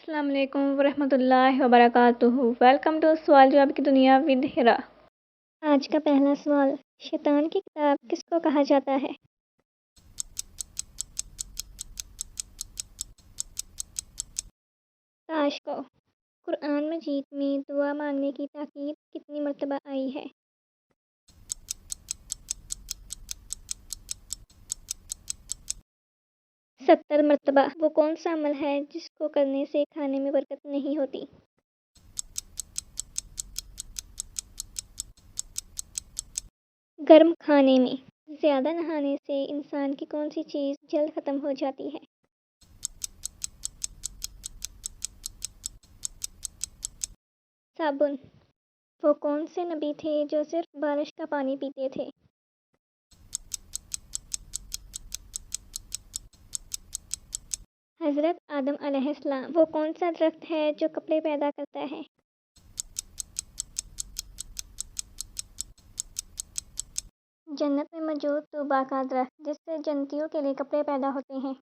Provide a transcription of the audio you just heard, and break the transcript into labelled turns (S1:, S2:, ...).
S1: السلام علیکم ورحمۃ اللہ وبرکاتہ۔ ویلکم ٹو سوال جواب کی دنیا ود ہرا۔ آج کا پہلا سوال، شیطان کی کتاب کس کو کہا جاتا ہے؟ کاش کو۔ قرآن مجید میں دعا مانگنے کی تاکید کتنی مرتبہ آئی ہے؟ 70 مرتبہ۔ وہ کون سا عمل ہے جس کو کرنے سے کھانے میں برکت نہیں ہوتی؟ گرم کھانے میں۔ زیادہ نہانے سے انسان کی کون سی چیز جلد ختم ہو جاتی ہے؟ صابن۔ وہ کون سے نبی تھے جو صرف بارش کا پانی پیتے تھے؟ حضرت آدم علیہ السلام۔ وہ کون سا درخت ہے جو کپڑے پیدا کرتا ہے؟ جنت میں موجود طوبا کا درخت جس سے جنتیوں کے لیے کپڑے پیدا ہوتے ہیں۔